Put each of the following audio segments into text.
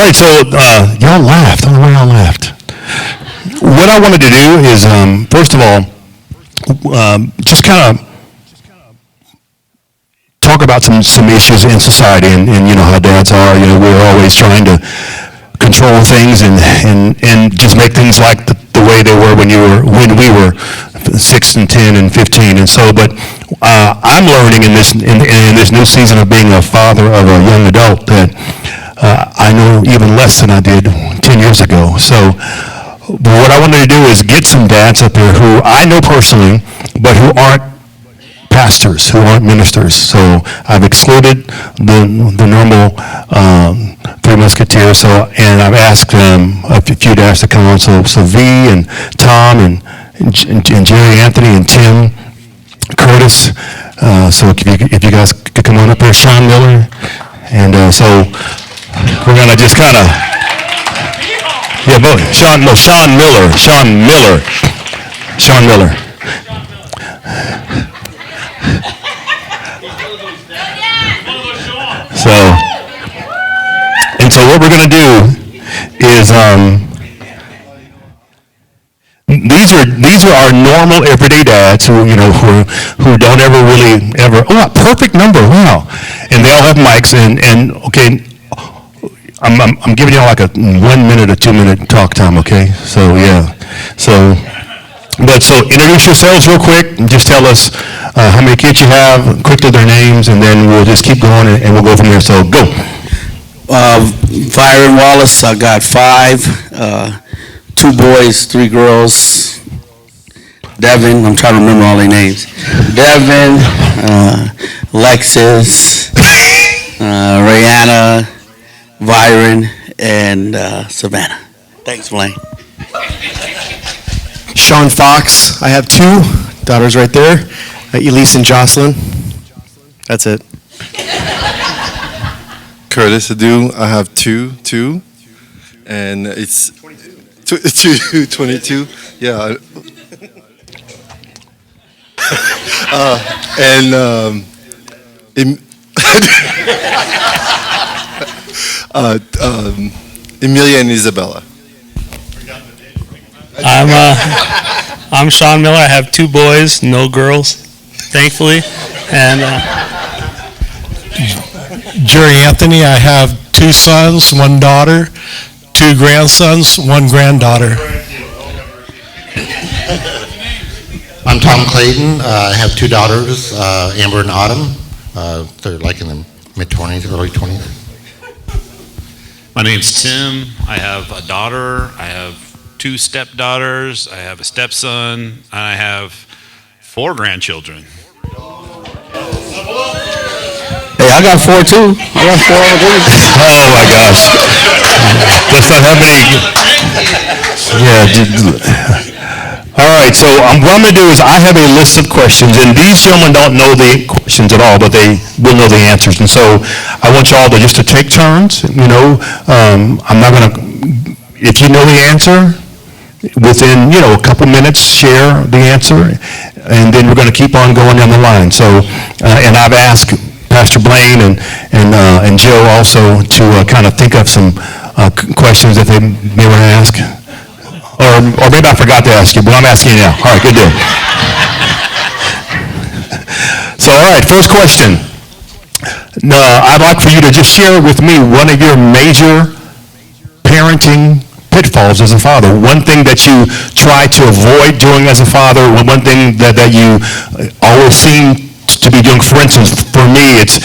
right, so y'all laughed. I don't know why y'all laughed. What I wanted to do is, first of all, just kind of talk about some issues in society, and you know how dads are. You know, we're always trying to control things and just make things like the way they were when we were 6 and 10 and 15 and so. But I'm learning in this new season of being a father of a young adult that I know even less than I did 10 years ago. So what I wanted to do is get some dads up there who I know personally, but who aren't pastors, who aren't ministers. So I've excluded the normal Three Musketeers. So, and I've asked a few dads to come on. So V and Tom and Jerry Anthony and Tim Curtis. So if you guys could come on up there, Sean Miller, and so we're gonna just kind of Sean Miller. So what we're going to do is these are our normal everyday dads who don't ever perfect number, wow, and they all have mics and okay, I'm giving y'all like a 1 minute or 2 minute talk time, okay? So yeah, so introduce yourselves real quick and just tell us how many kids you have, quickly their names, and then we'll just keep going and we'll go from there. So go. Byron Wallace, I got 5, 2 boys, 3 girls. Devin, I'm trying to remember all their names. Devin, Lexus, Rihanna, Byron, and Savannah. Thanks, Blaine. Sean Fox, I have 2 daughters right there, Elise and Jocelyn. That's it. Curtis Adu, I have 2, and it's 22. Yeah. Emilia and Isabella. I'm Sean Miller. I have 2 boys, no girls, thankfully, and Jerry Anthony, I have 2 sons, 1 daughter, 2 grandsons, 1 granddaughter. I'm Tom Clayton. I have 2 daughters, Amber and Autumn. They're like in the mid-20s, early 20s. My name's Tim. I have a daughter. I have 2 stepdaughters. I have a stepson. And I have 4 grandchildren. Hey, I got 4 too. I got 4 other boys. Oh my gosh. Let's not have any. Yeah. All right, so what I'm going to do is I have a list of questions, and these gentlemen don't know the questions at all, but they will know the answers. And so I want you all to just to take turns. I'm not going to, if you know the answer, within, a couple minutes, share the answer, and then we're going to keep on going down the line. So, and I've asked Pastor Blaine and Joe also to kind of think of some questions that they may want to ask. Or maybe I forgot to ask you, but I'm asking you now. All right, good deal. So, all right, first question. I'd like for you to just share with me one of your major parenting pitfalls as a father. One thing that you try to avoid doing as a father, one thing that you always seem to be doing. For instance, for me, it's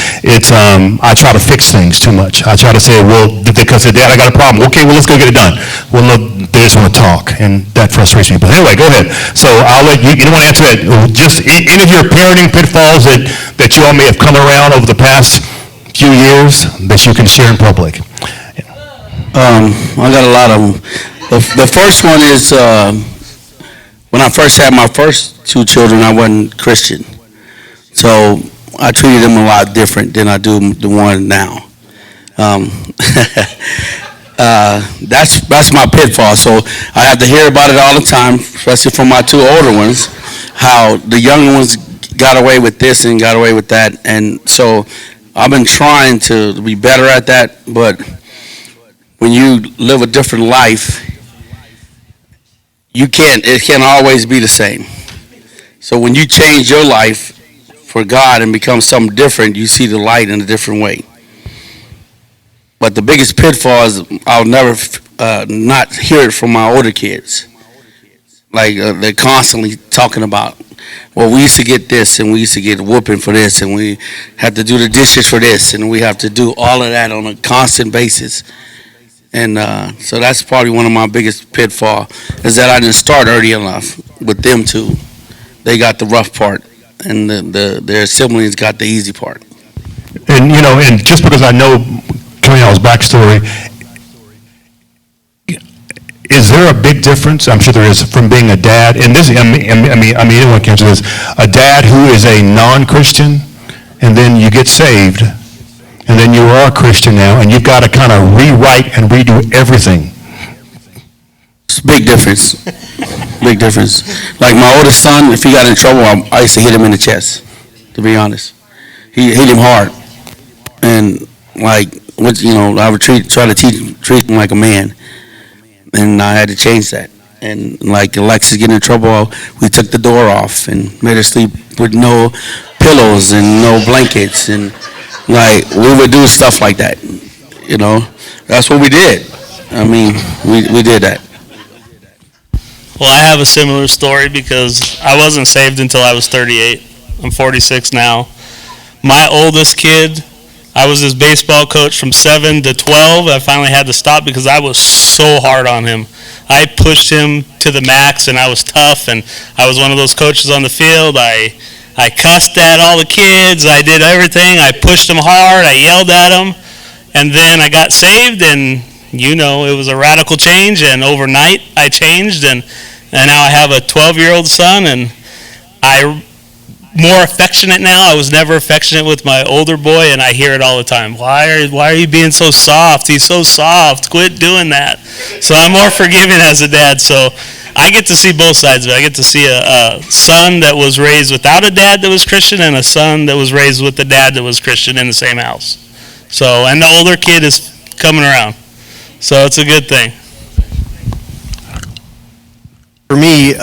I try to fix things too much. I try to say, well, because Dad, I got a problem. Okay, well, let's go get it done. Well, no, they just want to talk, and that frustrates me. But anyway, go ahead. So I'll let you. You don't want to answer that. Just any of your parenting pitfalls that you all may have come around over the past few years that you can share in public. I got a lot of them. The first one is when I first had my first 2 children, I wasn't Christian. So I treated them a lot different than I do the one now. That's my pitfall. So I have to hear about it all the time, especially from my 2 older ones, how the younger ones got away with this and got away with that. And so I've been trying to be better at that, but when you live a different life, it can't always be the same. So when you change your life for God and become something different, you see the light in a different way. But the biggest pitfall is I'll never not hear it from my older kids. Like they're constantly talking about, well, we used to get this and we used to get whooping for this and we had to do the dishes for this and we have to do all of that on a constant basis. And so that's probably one of my biggest pitfall is that I didn't start early enough with them too. They got the rough part and their siblings got the easy part. And, and just because I know Camille's backstory, is there a big difference? I'm sure there is, from being a dad, and this, I mean, anyone can answer this, a dad who is a non-Christian, and then you get saved, and then you are a Christian now, and you've got to kind of rewrite and redo everything. It's a big difference. Big difference. Like my oldest son, if he got in trouble, I used to hit him in the chest, to be honest. He hit him hard. And like, I would try to treat him like a man. And I had to change that. And like Alexis getting in trouble, we took the door off and made her sleep with no pillows and no blankets. And like, we would do stuff like that. That's what we did. I mean, we did that. Well, I have a similar story because I wasn't saved until I was 38. I'm 46 now. My oldest kid, I was his baseball coach from 7 to 12. I finally had to stop because I was so hard on him. I pushed him to the max, and I was tough, and I was one of those coaches on the field. I cussed at all the kids. I did everything. I pushed them hard. I yelled at them. And then I got saved, and, it was a radical change, and overnight I changed, and now I have a 12-year-old son, and I'm more affectionate now. I was never affectionate with my older boy, and I hear it all the time. Why are you being so soft? He's so soft. Quit doing that. So I'm more forgiving as a dad. So I get to see both sides of it. I get to see a son that was raised without a dad that was Christian and a son that was raised with a dad that was Christian in the same house. So, and the older kid is coming around. So it's a good thing. For me,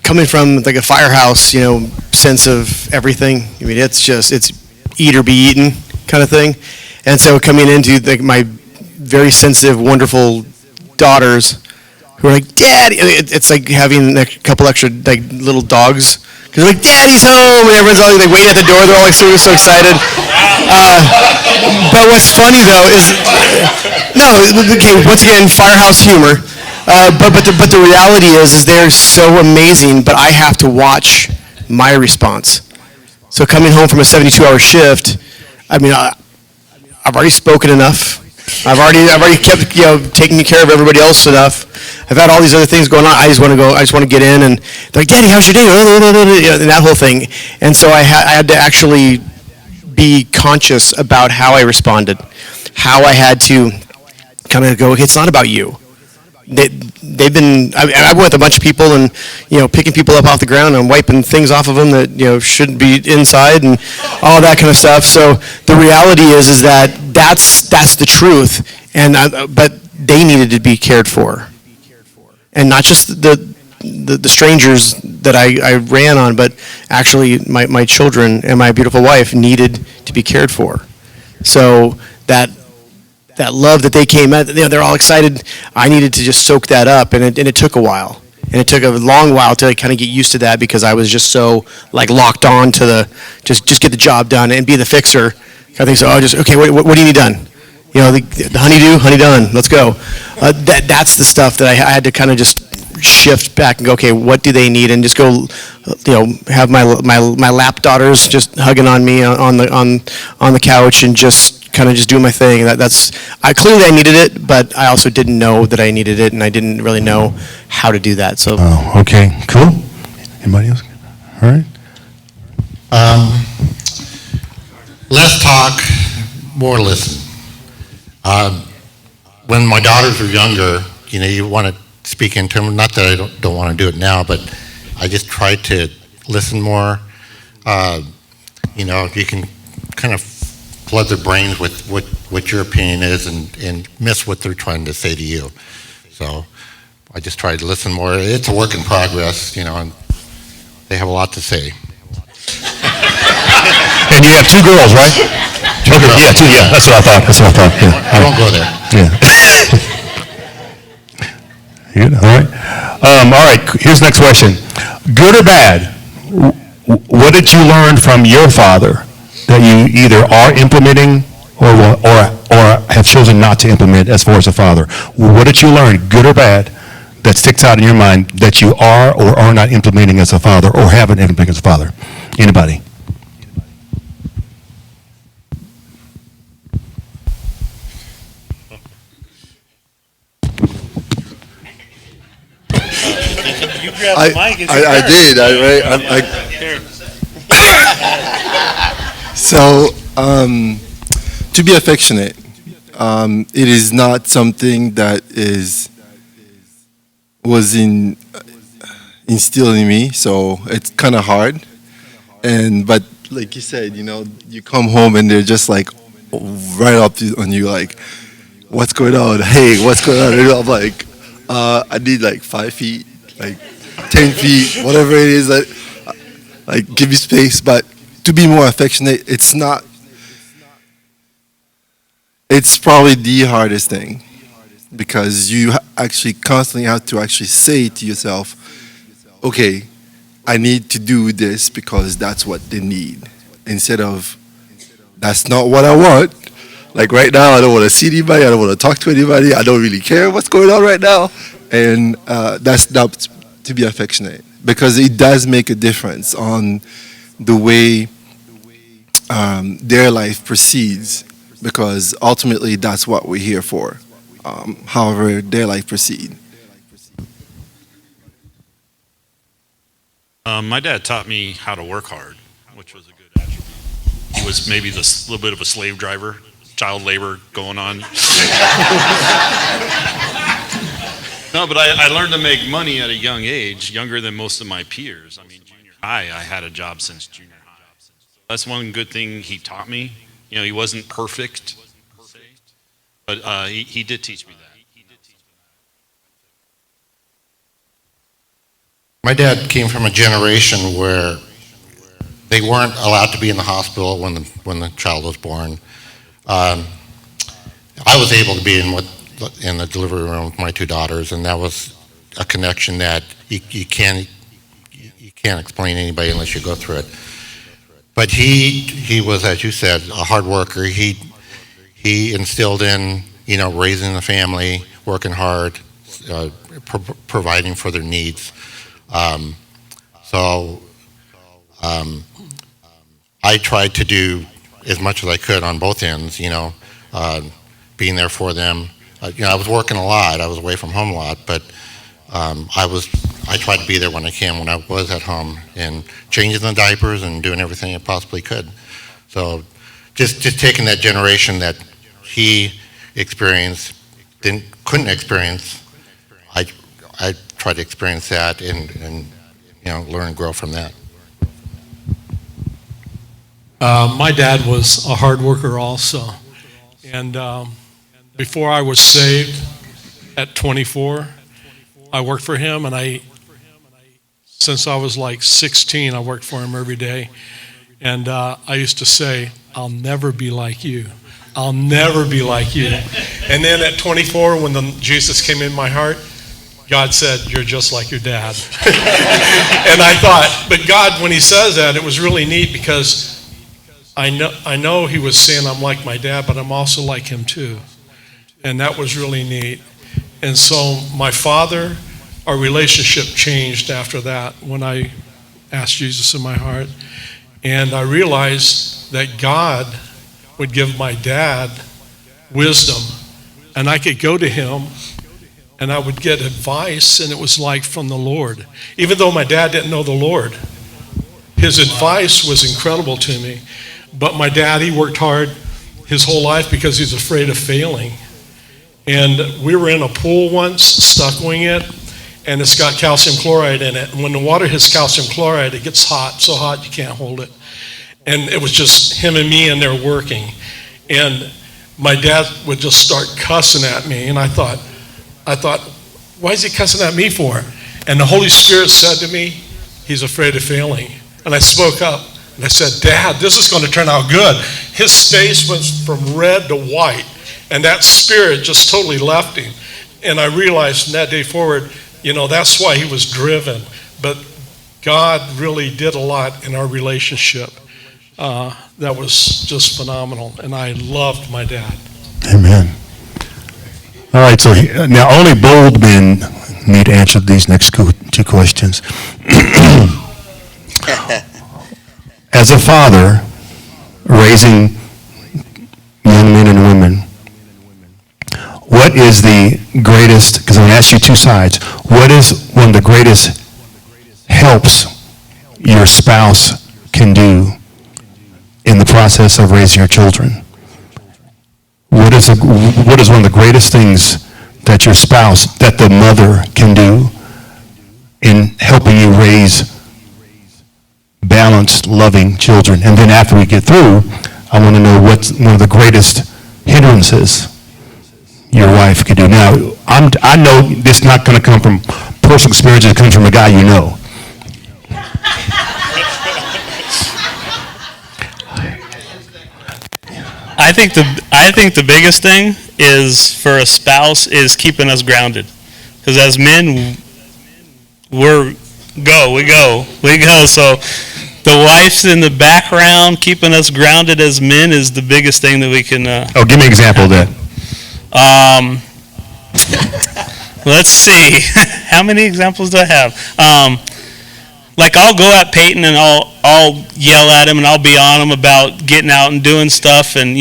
coming from like a firehouse, sense of everything. I mean, it's eat or be eaten kind of thing. And so coming into my very sensitive, wonderful daughters who are like, Dad, it's like having a couple extra little dogs. Because they're like, Daddy's home, and everyone's all waiting at the door. They're all so excited. But what's funny though is, once again, firehouse humor. But the reality is they're so amazing, but I have to watch my response. So coming home from a 72-hour shift, I mean, I've already spoken enough. I've already kept, taking care of everybody else enough. I've had all these other things going on. I just want to get in, and they're like, Daddy, how's your day? And that whole thing. And so I had to actually be conscious about how I responded, how I had to kind of go, okay, it's not about you. They've been, I went with a bunch of people and, picking people up off the ground and wiping things off of them that, shouldn't be inside and all that kind of stuff. So the reality is that that's the truth. And, but they needed to be cared for. And not just the strangers that I ran on, but actually my children and my beautiful wife needed to be cared for. So that love that they came at, they're all excited. I needed to just soak that up, and it took a while. And it took a long while to kind of get used to that because I was just so locked on to just get the job done and be the fixer. I think so. Okay. What do you need done? The honey done. Let's go. That's the stuff that I had to kind of just shift back and go, okay, what do they need? And just go, have my lap daughters just hugging on me on the couch and just kind of just do my thing. Clearly I needed it, but I also didn't know that I needed it, and I didn't really know how to do that. So. Oh, okay, cool. Anybody else? All right. Less talk, more listen. When my daughters were younger, you want to speak into them. Not that I don't want to do it now, but I just try to listen more. You can kind of flood their brains with what your opinion is and miss what they're trying to say to you. So I just try to listen more. It's a work in progress, and they have a lot to say. And you have two girls, right? Two Okay, girls. yeah, two, yeah, that's what I thought, yeah. I won't go there. Yeah. Good, all right. All right, here's the next question. Good or bad, what did you learn from your father that you either are implementing or have chosen not to implement as far as a father? What did you learn, good or bad, that sticks out in your mind that you are or are not implementing as a father or haven't implemented as a father? Anybody? You grabbed the mic. It's your I turn. did. So, to be affectionate, it is not something that was instilled in me. So it's kind of hard. But like you said, you come home and they're just like right up on you, like, what's going on? Hey, what's going on? And I'm like, I need like 5 feet, like 10 feet, whatever it is. Like, give me space. But to be more affectionate, it's probably the hardest thing, because you actually constantly have to actually say to yourself, okay, I need to do this because that's what they need, instead of, that's not what I want. Like right now, I don't want to see anybody, I don't want to talk to anybody, I don't really care what's going on right now. And that's not to be affectionate, because it does make a difference on the way their life proceeds, because ultimately that's what we're here for, however their life proceed. My dad taught me how to work hard, which was a good attribute. He was maybe this little bit of a slave driver, child labor going on. No, but I learned to make money at a young age, younger than most of my peers. I mean, junior high, I had a job since junior high. That's one good thing he taught me. He wasn't perfect, but he did teach me that. My dad came from a generation where they weren't allowed to be in the hospital when the child was born. I was able to be in the delivery room with my two daughters, and that was a connection that you can't explain to anybody unless you go through it. But he was, as you said, a hard worker. He instilled in raising the family, working hard, providing for their needs. I tried to do as much as I could on both ends, being there for them. I was working a lot. I was away from home a lot, but I tried to be there when I can, when I was at home, and changing the diapers and doing everything I possibly could. So just taking that generation that he experienced, couldn't experience, I tried to experience that and learn and grow from that. My dad was a hard worker also. And before I was saved at 24, I worked for him, and since I was like 16, I worked for him every day. And I used to say, I'll never be like you. I'll never be like you. And then at 24, when Jesus came in my heart, God said, you're just like your dad. And I thought, but God, when he says that, it was really neat, because I know he was saying I'm like my dad, but I'm also like him too. And that was really neat. And so my father, our relationship changed after that when I asked Jesus in my heart. And I realized that God would give my dad wisdom, and I could go to him and I would get advice, and it was like from the Lord. Even though my dad didn't know the Lord, his advice was incredible to me. But my dad, he worked hard his whole life because he's afraid of failing. And we were in a pool once, stuck-wing it, and it's got calcium chloride in it. And when the water hits calcium chloride, it gets hot, so hot you can't hold it. And it was just him and me in there working. And my dad would just start cussing at me, and I thought, why is he cussing at me for? And the Holy Spirit said to me, he's afraid of failing. And I spoke up, and I said, Dad, this is going to turn out good. His face went from red to white, and that spirit just totally left him. And I realized from that day forward, that's why he was driven. But God really did a lot in our relationship. That was just phenomenal, and I loved my dad. Amen. All right, so now only bold men need to answer these next two questions. As a father raising young men and women, what is the greatest, because I'm going to ask you two sides, what is one of the greatest helps your spouse can do in the process of raising your children? What is one of the greatest things that your spouse, that the mother can do in helping you raise balanced, loving children? And then after we get through, I want to know what's one of the greatest hindrances your wife could do. Now, I know this is not going to come from personal experience, it comes from a guy you know. I think the biggest thing is for a spouse is keeping us grounded. Because as men, we go. So the wife's in the background, keeping us grounded as men is the biggest thing that we can. Give me an example of that. Let's see. How many examples do I have? Like I'll go at Peyton and I'll yell at him and I'll be on him about getting out and doing stuff, and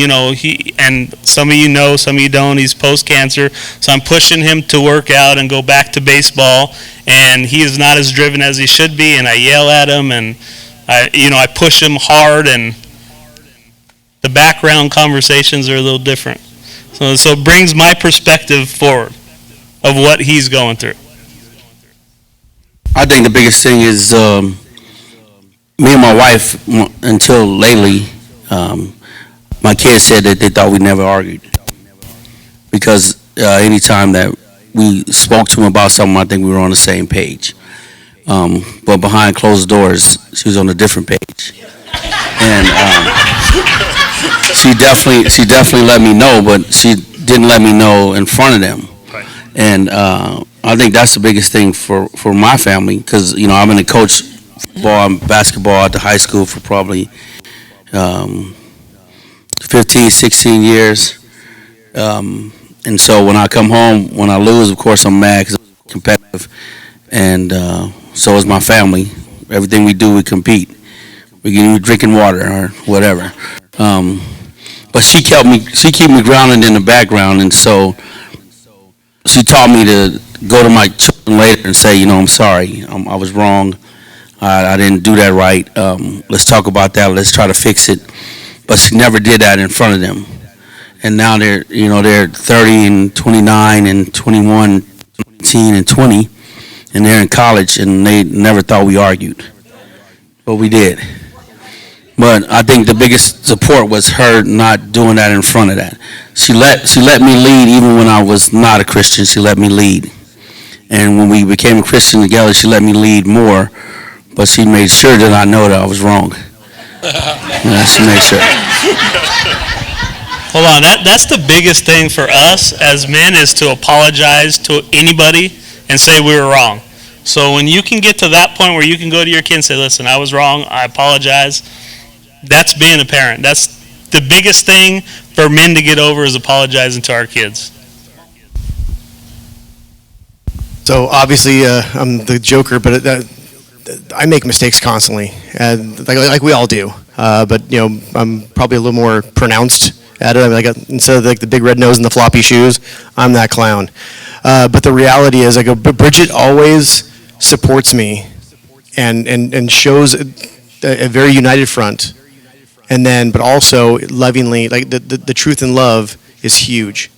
and some of you know, some of you don't, he's post-cancer, so I'm pushing him to work out and go back to baseball, and he is not as driven as he should be, and I yell at him and I push him hard, and the background conversations are a little different. So it brings my perspective forward of what he's going through. I think the biggest thing is me and my wife, until lately, my kids said that they thought we never argued. Because anytime that we spoke to them about something, I think we were on the same page. But behind closed doors, she was on a different page. And she definitely let me know, but she didn't let me know in front of them. And I think that's the biggest thing for my family, because I've been a coach football and basketball at the high school for probably 15, 16 years. And so when I come home, when I lose, of course I'm mad because I'm competitive, and so is my family. Everything we do, we compete. We can be drinking water or whatever. But she kept me grounded in the background, and so she taught me to go to my children later and say, I'm sorry, I was wrong. I didn't do that right. Let's talk about that. Let's try to fix it. But she never did that in front of them. And now they're 30 and 29 and 21, 19 and 20, and they're in college, and they never thought we argued. But we did. But I think the biggest support was her not doing that in front of that. She let me lead even when I was not a Christian. She let me lead. And when we became a Christian together, she let me lead more. But she made sure that I know that I was wrong. She made sure. Hold on, that's the biggest thing for us as men, is to apologize to anybody and say we were wrong. So when you can get to that point where you can go to your kid and say, listen, I was wrong, I apologize, that's being a parent. That's the biggest thing for men to get over, is apologizing to our kids. So obviously, I'm the joker, but I make mistakes constantly, and like we all do. But I'm probably a little more pronounced at it. I mean, instead of the big red nose and the floppy shoes, I'm that clown. But the reality is, but Bridget always supports me, and shows a very united front. And then, but also lovingly, like the truth and love is huge.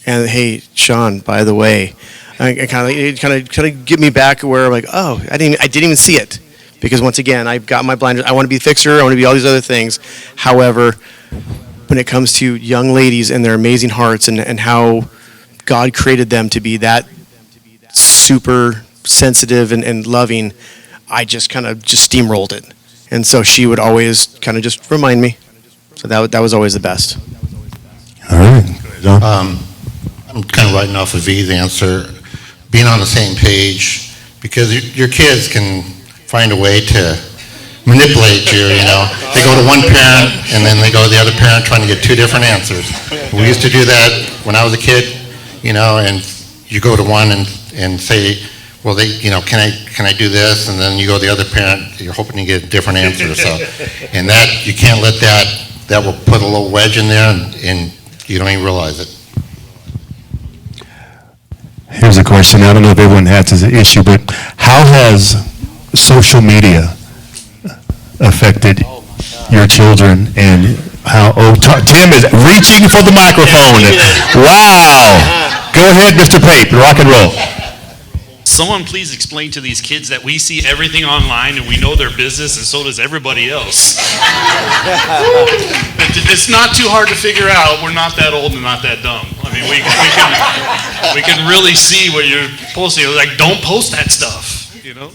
And hey, Sean, by the way, it kind of get me back where I'm like, oh, I didn't even see it, because once again, I've got my blinders. I want to be a fixer. I want to be all these other things. However, when it comes to young ladies and their amazing hearts and how God created them to be that super sensitive and loving, I just kind of just steamrolled it. And so she would always kind of just remind me. So that was always the best. All right. John? I'm kind of writing off of V's answer, being on the same page, because your kids can find a way to manipulate you, you know. They go to one parent, and then they go to the other parent trying to get two different answers. We used to do that when I was a kid, you know, and you go to one and say, well, can I do this? And then you go to the other parent, you're hoping to get a different answer. So, and that, you can't let that will put a little wedge in there, and you don't even realize it. Here's a question. I don't know if everyone has this issue, but how has social media affected your children and how, Tim is reaching for the microphone. Wow. Go ahead, Mr. Pape, rock and roll. Someone please explain to these kids that we see everything online and we know their business and so does everybody else. It's not too hard to figure out. We're not that old and not that dumb. I mean, we can really see what you're posting. Like, don't post that stuff, you know?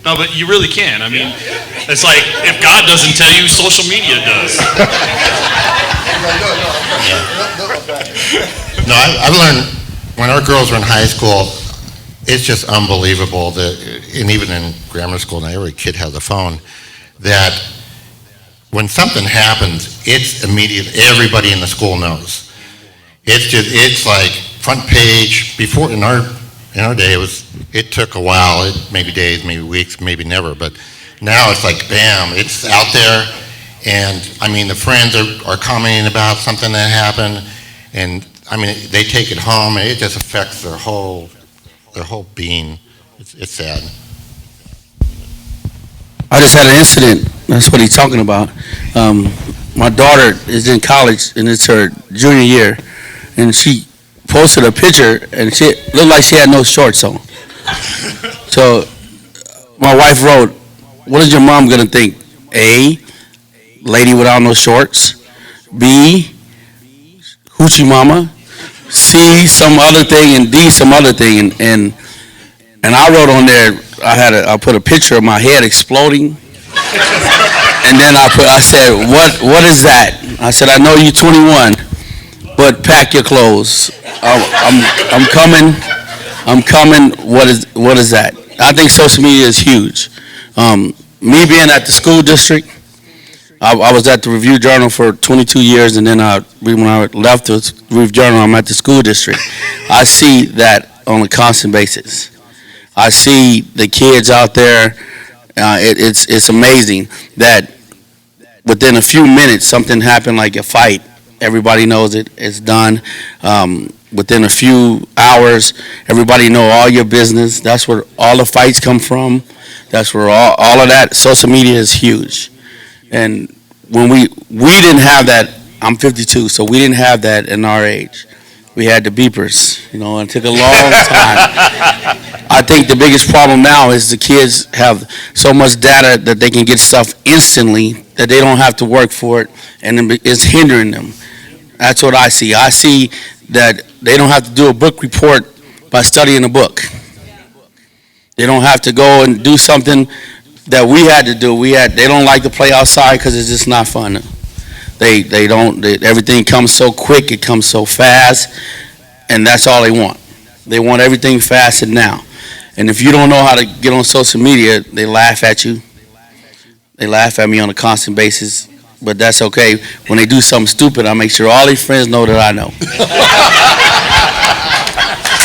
No, but you really can. I mean, it's like, if God doesn't tell you, social media does. No, I've learned, when our girls were in high school, it's just unbelievable that, and even in grammar school, now every kid has a phone, that when something happens, it's immediate, everybody in the school knows. It's like front page. Before, in our day, it took a while, maybe days, maybe weeks, maybe never, but now it's like, bam, it's out there, and I mean, the friends are commenting about something that happened, and I mean, they take it home, and it just affects their whole being. It's sad. I just had an incident. That's what he's talking about. My daughter is in college, and it's her junior year, and she posted a picture, and she looked like she had no shorts on. So my wife wrote, what is your mom going to think? A, lady without no shorts. B, hoochie mama. C, some other thing, and D, some other thing. And I wrote on there, I put a picture of my head exploding. And then I said, what is that? I said, I know you're 21, but pack your clothes. I'm coming. What is that? I think social media is huge. Me being at the school district, I was at the Review Journal for 22 years, and then when I left the Review Journal, I'm at the school district. I see that on a constant basis. I see the kids out there. It's amazing that within a few minutes, something happened like a fight. Everybody knows it. It's done. Within a few hours, everybody know all your business. That's where all the fights come from. That's where all of that. Social media is huge. And when we didn't have that, I'm 52, so we didn't have that in our age. We had the beepers, and it took a long time. I think the biggest problem now is the kids have so much data that they can get stuff instantly that they don't have to work for it, and it's hindering them. That's what I see. I see that they don't have to do a book report by studying a book. They don't have to go and do something that we had to do. They don't like to play outside because it's just not fun. Everything comes so quick, it comes so fast, and that's all they want. They want everything fast and now. And if you don't know how to get on social media, they laugh at you. They laugh at me on a constant basis, but that's okay. When they do something stupid, I make sure all these friends know that I know.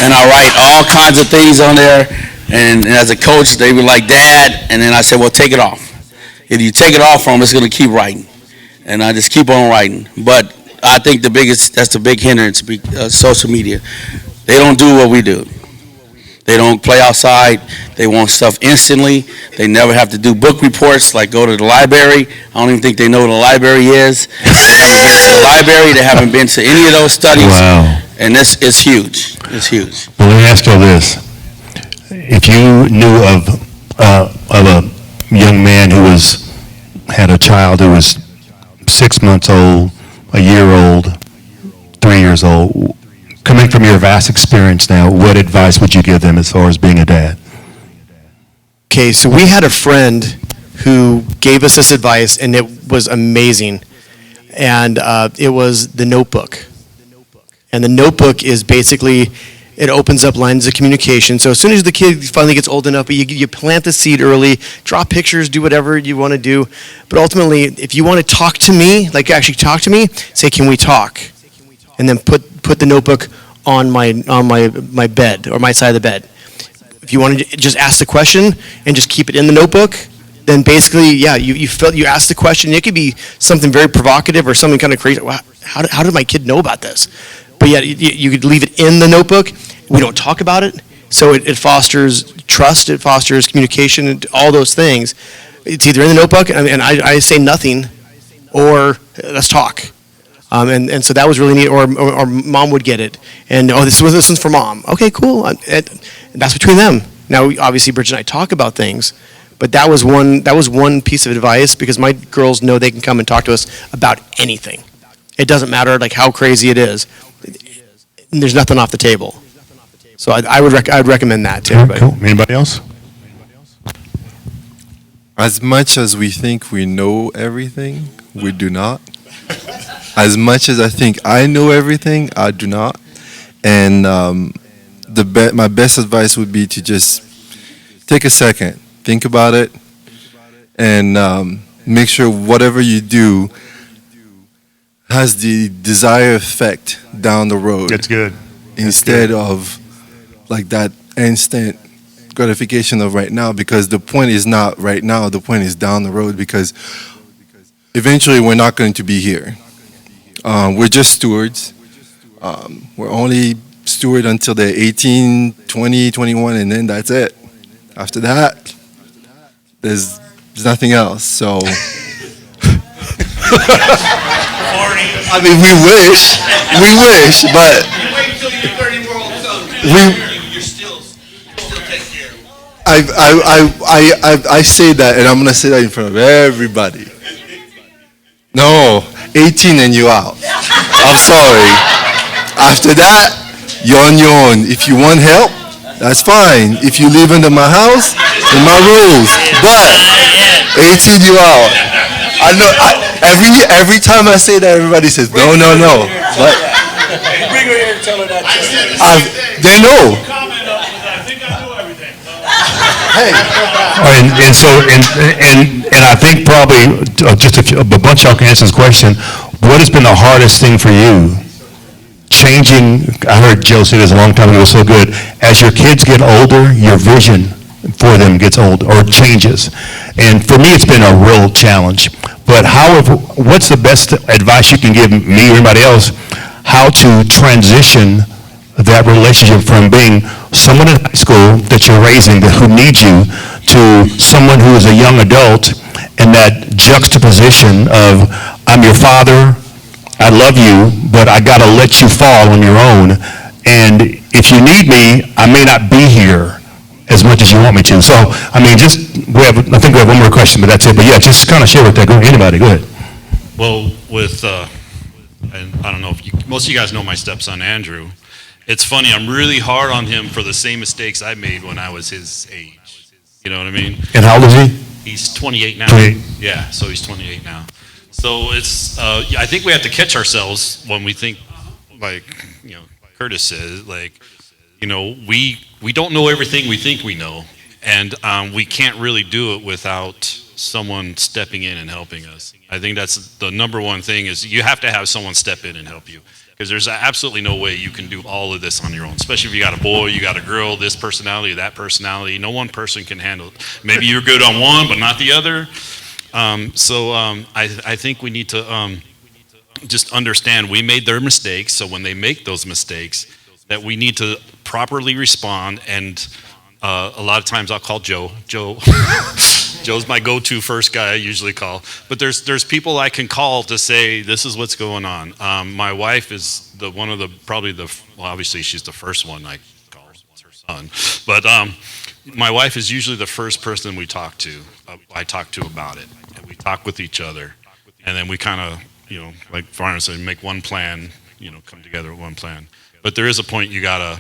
And I write all kinds of things on there. And as a coach, they were like, Dad, and then I said, well, take it off. If you take it off from them, it's going to keep writing. And I just keep on writing. But I think that's the big hindrance, social media. They don't do what we do. They don't play outside. They want stuff instantly. They never have to do book reports, like go to the library. I don't even think they know what a library is. They haven't been to the library. They haven't been to any of those studies. Wow. And it's huge. It's huge. Well, let me ask you this. If you knew of a young man who had a child who was 6 months old a year old, 3 years old, coming from your vast experience now, what advice would you give them as far as being a dad? Okay, so we had a friend who gave us this advice, and it was amazing. And it was The Notebook. And The Notebook is basically, it opens up lines of communication. So as soon as the kid finally gets old enough, you plant the seed early, draw pictures, do whatever you want to do. But ultimately, if you want to talk to me, like actually talk to me, say, can we talk? And then put the notebook on my bed or my side of the bed. If you want to just ask the question and just keep it in the notebook, then basically, yeah, you ask the question. It could be something very provocative or something kind of crazy. Wow, how did my kid know about this? But yeah, you could leave it in the notebook. We don't talk about it, so it fosters trust. It fosters communication. And all those things. It's either in the notebook, and I say nothing, or let's talk. And so that was really neat. Or mom would get it, and this one's for mom. Okay, cool. And that's between them. Now, obviously, Bridget and I talk about things. But that was one piece of advice, because my girls know they can come and talk to us about anything. It doesn't matter like how crazy it is. There's nothing off the table. So I would recommend that to everybody. Cool. Anybody else? As much as we think we know everything, we do not. As much as I think I know everything, I do not. And my best advice would be to just take a second. Think about it, and make sure whatever you do has the desired effect down the road. That's good. Instead of like that instant gratification of right now, because the point is not right now, the point is down the road, because eventually we're not going to be here. We're just stewards. We're only steward until they're 18, 20, 21, and then that's it. After that, there's nothing else. So, I mean, we wish, but Wait until you're 30-year-old son. You're still taking care of him. I say that, and I'm gonna say that in front of everybody. No, 18 and you out. I'm sorry. After that, you're on your own. If you want help, that's fine. If you live under my house, in my rules. But 18, you out. I know. Every time I say that, everybody says no. But Bring her here and tell her that. they know. Hey. And I think probably just a bunch of y'all can answer this question. What has been the hardest thing for you? Changing, I heard Joe say this a long time ago, it was so good. As your kids get older, your vision for them gets old or changes. And for me, it's been a real challenge. But however, what's the best advice you can give me or anybody else how to transition that relationship from being someone in high school that you're raising who needs you to someone who is a young adult, and that juxtaposition of I'm your father, I love you, but I got to let you fall on your own. And if you need me, I may not be here as much as you want me to. So, I mean, I think we have one more question, but that's it. But yeah, just kind of share with that. Anybody, go ahead. Well, and I don't know if most of you guys know my stepson, Andrew. It's funny, I'm really hard on him for the same mistakes I made when I was his age. You know what I mean? And how old is he? He's 28 now. 28. Yeah, so he's 28 now. So it's, I think we have to catch ourselves when we think, like, Curtis says, like, we don't know everything we think we know, and we can't really do it without someone stepping in and helping us. I think that's the number one thing, is you have to have someone step in and help you, because there's absolutely no way you can do all of this on your own, especially if you got a boy, you got a girl, this personality, that personality. No one person can handle it. Maybe you're good on one, but not the other. I think we need to just understand we made their mistakes, so when they make those mistakes, that we need to properly respond. And a lot of times I'll call Joe. Joe's my go-to first guy I usually call. But there's people I can call to say, this is what's going on. My wife is obviously she's the first one I call. It's her son. But my wife is usually the first person I talk to about it. And we talk with each other. And then we kind of like Farmer said, make one plan, come together with one plan. But there is a point you gotta,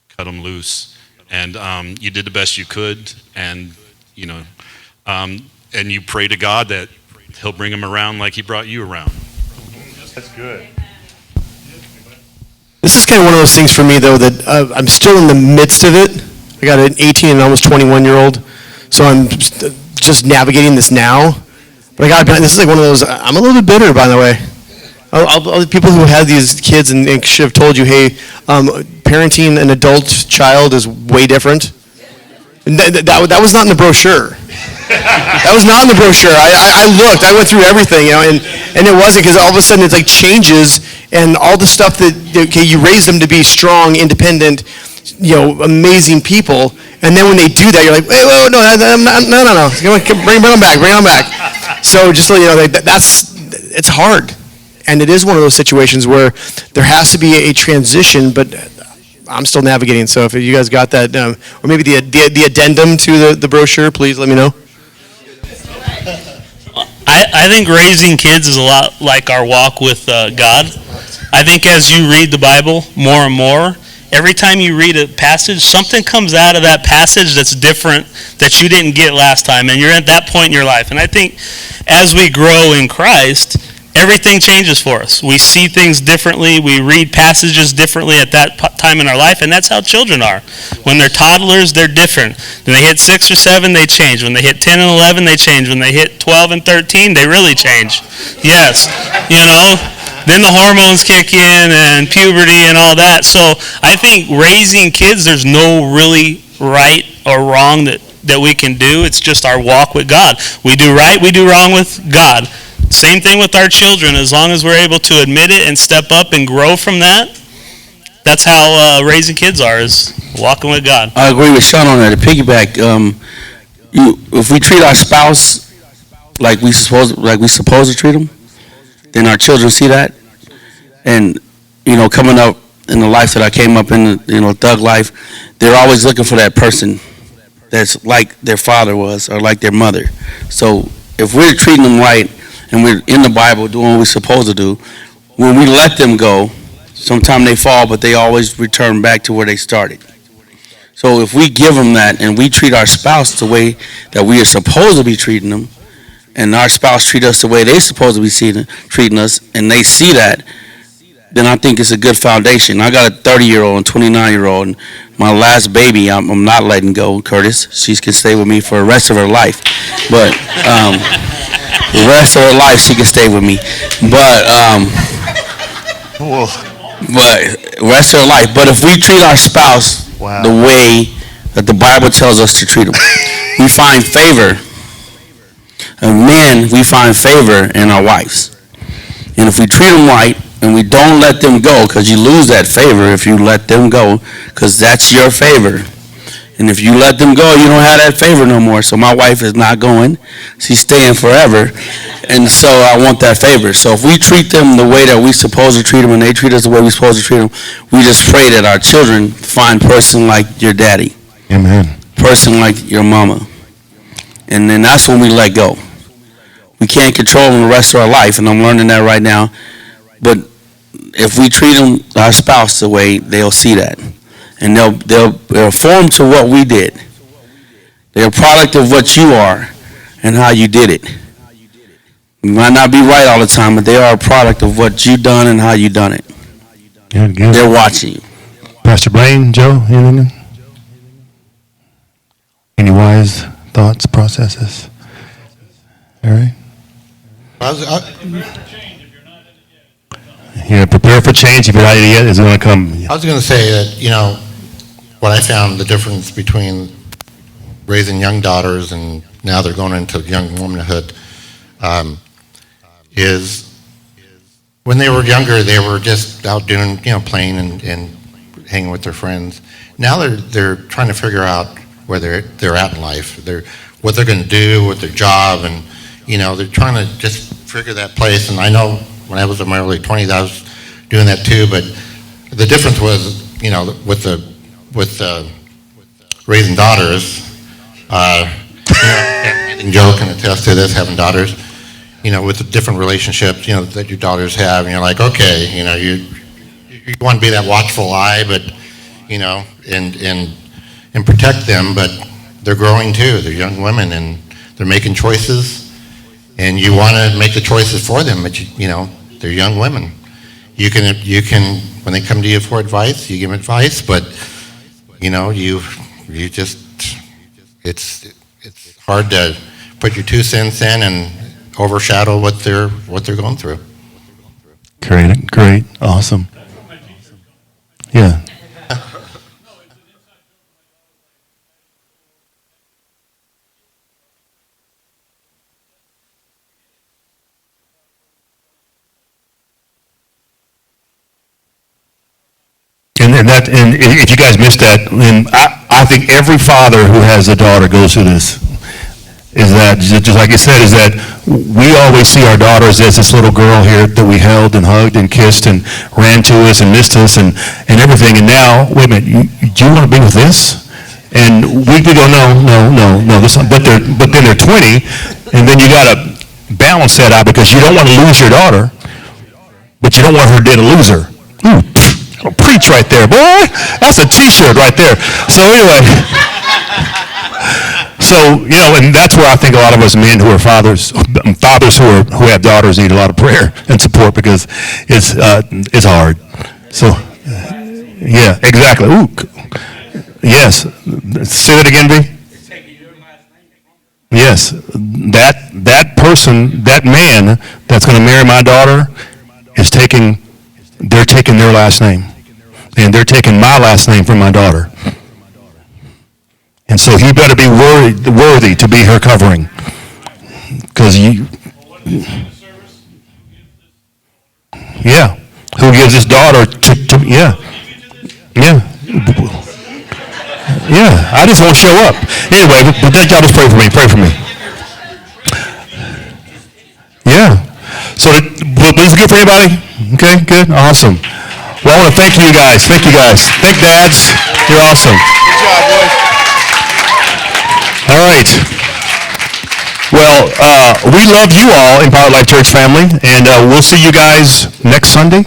cut them loose. And you did the best you could, and and you pray to God that He'll bring them around like He brought you around. That's good. This is kind of one of those things for me, though, that I'm still in the midst of it. I got an 18 and almost 21-year-old, so I'm just navigating this now. But I got to be honest, this is like one of those, I'm a little bit bitter, by the way. People who have these kids and should have told you, hey, parenting an adult child is way different. And that was not in the brochure. That was not in the brochure. I looked, I went through everything, and it wasn't, because all of a sudden it's like changes, and all the stuff that, okay, you raise them to be strong, independent, amazing people, and then when they do that, you're like, wait, no, bring them back. So just so you know, it's hard. And it is one of those situations where there has to be a transition, but I'm still navigating. So if you guys got that, or maybe the addendum to the brochure, please let me know. I think raising kids is a lot like our walk with God. I think as you read the Bible more and more, every time you read a passage, something comes out of that passage that's different that you didn't get last time, and you're at that point in your life. And I think as we grow in Christ, everything changes for us. We see things differently. We read passages differently at that time in our life, and that's how children are. When they're toddlers, they're different. When they hit 6 or 7, they change. When they hit 10 and 11, they change. When they hit 12 and 13, they really change. Yes, Then the hormones kick in and puberty and all that. So I think raising kids, there's no really right or wrong that we can do. It's just our walk with God. We do right, we do wrong with God. Same thing with our children. As long as we're able to admit it and step up and grow from that, that's how raising kids is walking with God. I agree with Sean on that. To piggyback, if we treat our spouse like we supposed to treat them, then our children see that. And coming up in the life that I came up in, thug life, they're always looking for that person that's like their father was or like their mother. So if we're treating them right, and we're in the Bible doing what we're supposed to do, when we let them go, sometimes they fall, but they always return back to where they started. So if we give them that, and we treat our spouse the way that we are supposed to be treating them, and our spouse treat us the way they're supposed to be treating us, and they see that, then I think it's a good foundation. I got a 30-year-old and 29-year-old, and my last baby, I'm not letting go, Curtis. She can stay with me for the rest of her life. But the rest of her life, she can stay with me. But rest of her life. But if we treat our spouse the way that the Bible tells us to treat them, we find favor. And men, we find favor in our wives. And if we treat them right, and we don't let them go, because you lose that favor if you let them go, because that's your favor. And if you let them go, you don't have that favor no more. So my wife is not going. She's staying forever. And so I want that favor. So if we treat them the way that we're supposed to treat them, and they treat us the way we're supposed to treat them, we just pray that our children find person like your daddy. Amen. Person like your mama. And then that's when we let go. We can't control them the rest of our life, and I'm learning that right now. But if we treat them, our spouse, the way, they'll see that. And they'll form to what we did. They're a product of what you are and how you did it. You might not be right all the time, but they are a product of what you done and how you done it. Good. They're watching you. Pastor Blaine, Joe, anything? Any wise thoughts, processes? All right. Prepare for change. If you're not yet, it's going to come. I was going to say that, what I found the difference between raising young daughters and now they're going into young womanhood is when they were younger, they were just out doing, playing and hanging with their friends. Now they're trying to figure out where they're at in life, what they're going to do with their job, and they're trying to just figure that place. And I know when I was in my early 20s, I was doing that too. But the difference was, with raising daughters, and Joe can attest to this, having daughters. with the different relationships, that your daughters have, and you're like, okay, you want to be that watchful eye, but, and protect them, but they're growing too. They're young women, and they're making choices, and you want to make the choices for them, but, they're young women. You can, when they come to you for advice, you give them advice, but, you just, it's hard to put your 2 cents in and overshadow what they're going through. Great, awesome. Yeah. And if you guys missed that, and I think every father who has a daughter goes through this. Is that, just like you said, is that we always see our daughters as this little girl here that we held and hugged and kissed and ran to us and missed us and everything. And now, wait a minute, do you want to be with this? And we could go, no, this, but then they're 20, and then you got to balance that out because you don't want to lose your daughter, but you don't want her to lose her. Ooh, preach right there, boy. That's a T-shirt right there. So anyway. So, and that's where I think a lot of us men who are fathers who have daughters need a lot of prayer and support because it's hard. So, yeah, exactly. Ooh, yes. Say that again, B. Yes, that person, that man that's going to marry my daughter they're taking their last name, and they're taking my last name from my daughter. And so he better be worthy to be her covering. Because yeah. Who gives his daughter to yeah. I just won't show up. Anyway, but y'all just pray for me. Yeah. So, was this good for anybody? Okay, good, awesome. Well, I want to thank you guys. Thank dads. You're awesome. Good job, boys. All right. Well, we love you all in Power Life Church family, and we'll see you guys next Sunday.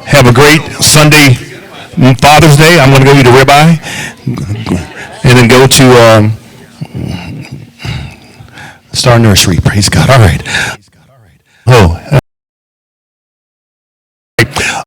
Have a great Sunday, Father's Day. I'm going to go eat a ribeye, and then go to Star Nursery. Praise God. All right. Oh.